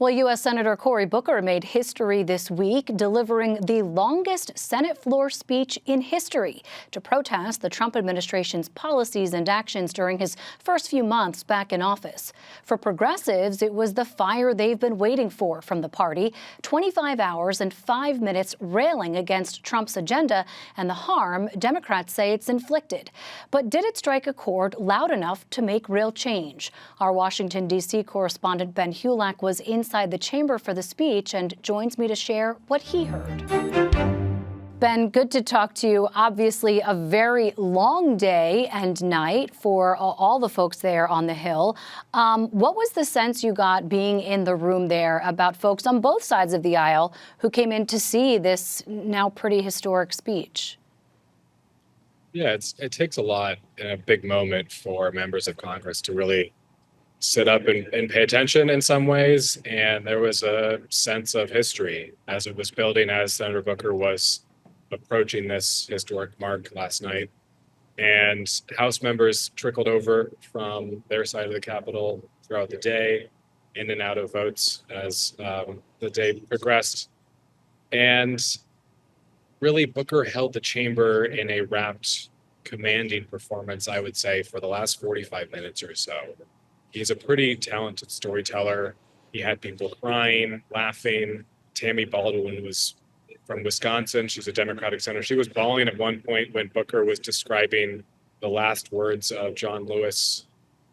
Well, U.S. Senator Cory Booker made history this week, delivering the longest Senate floor speech in history to protest the Trump administration's policies and actions during his first few months back in office. For progressives, it was the fire they've been waiting for from the party, 25 hours and 5 minutes railing against Trump's agenda and the harm Democrats say it's inflicted. But did it strike a chord loud enough to make real change? Our Washington, D.C. correspondent Ben Hulak was inside the chamber for the speech and joins me to share what he heard. Ben, good to talk to you. Obviously, a very long day and night for all the folks there on the Hill. What was the sense you got being in the room there about folks on both sides of the aisle who came in to see this now pretty historic speech? Yeah, it takes a lot in a big moment for members of Congress to really sit up and pay attention in some ways. And there was a sense of history as it was building, as Senator Booker was approaching this historic mark last night. And House members trickled over from their side of the Capitol throughout the day, in and out of votes as the day progressed. And really, Booker held the chamber in a rapt, commanding performance, I would say, for the last 45 minutes or so. He's a pretty talented storyteller. He had people crying, laughing. Tammy Baldwin was from Wisconsin. She's a Democratic senator. She was bawling at one point when Booker was describing the last words of John Lewis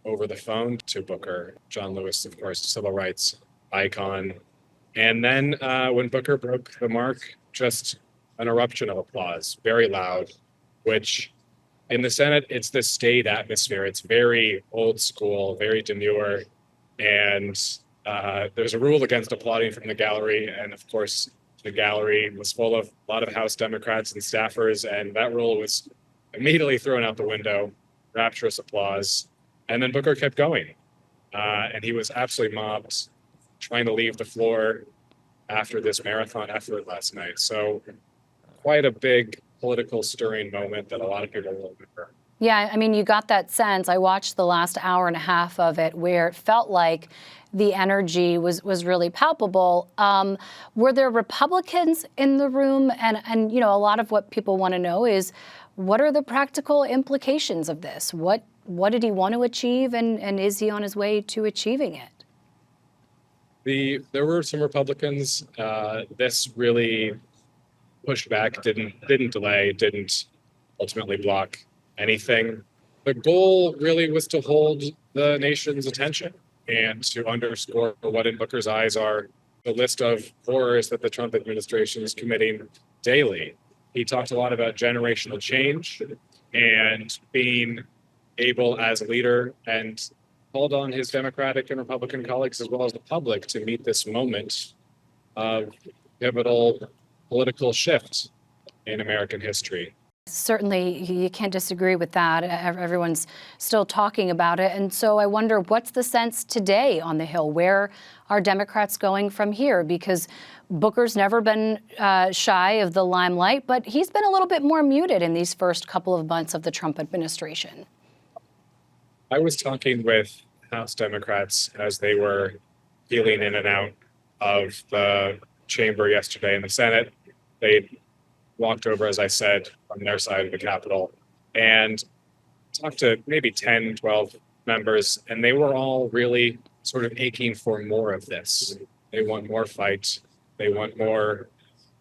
over the phone to Booker. John Lewis, of course, civil rights icon. And then when Booker broke the mark, just an eruption of applause, very loud, which in the Senate, it's the staid atmosphere. It's very old school, very demure. And there's a rule against applauding from the gallery. And of course, the gallery was full of a lot of House Democrats and staffers. And that rule was immediately thrown out the window, rapturous applause. And then Booker kept going. And he was absolutely mobbed, trying to leave the floor after this marathon effort last night. So quite a big political stirring moment that a lot of people will remember. Yeah, I mean, you got that sense. I watched the last hour and a half of it where it felt like the energy was really palpable. Were there Republicans in the room? And you know, a lot of what people want to know is, what are the practical implications of this? What did he want to achieve, and is he on his way to achieving it? There were some Republicans. This really pushed back, didn't delay, didn't ultimately block anything. The goal really was to hold the nation's attention and to underscore what in Booker's eyes are the list of horrors that the Trump administration is committing daily. He talked a lot about generational change and being able as a leader, and called on his Democratic and Republican colleagues as well as the public to meet this moment of pivotal political shift in American history. Certainly, you can't disagree with that. Everyone's still talking about it. And so I wonder, what's the sense today on the Hill? Where are Democrats going from here? Because Booker's never been shy of the limelight, but he's been a little bit more muted in these first couple of months of the Trump administration. I was talking with House Democrats as they were peeling in and out of the chamber yesterday in the Senate. They walked over, as I said, from their side of the Capitol and talked to maybe 10, 12 members, and they were all really sort of aching for more of this. They want more fight. They want more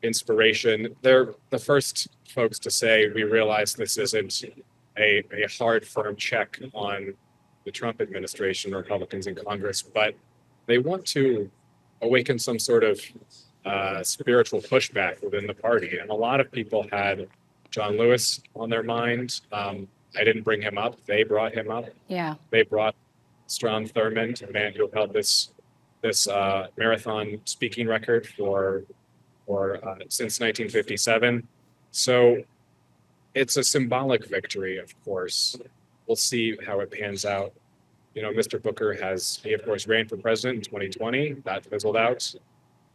inspiration. They're the first folks to say, we realize this isn't a hard, firm check on the Trump administration or Republicans in Congress, but they want to awaken some sort of spiritual pushback within the party. And a lot of people had John Lewis on their mind. I didn't bring him up. They brought him up. Yeah. They brought Strom Thurmond, a man who held this marathon speaking record for since 1957. So it's a symbolic victory, of course. We'll see how it pans out. You know, Mr. Booker he of course ran for president in 2020. That fizzled out.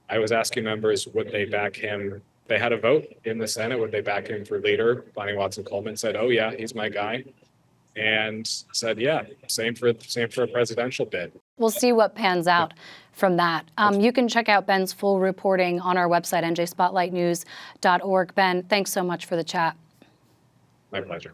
I was asking members, would they back him? They had a vote in the Senate. Would they back him for leader? Bonnie Watson Coleman said, oh yeah, he's my guy. and said, yeah, same for a presidential bid. We'll see what pans out from that. You can check out Ben's full reporting on our website, njspotlightnews.org. Ben, thanks so much for the chat. My pleasure.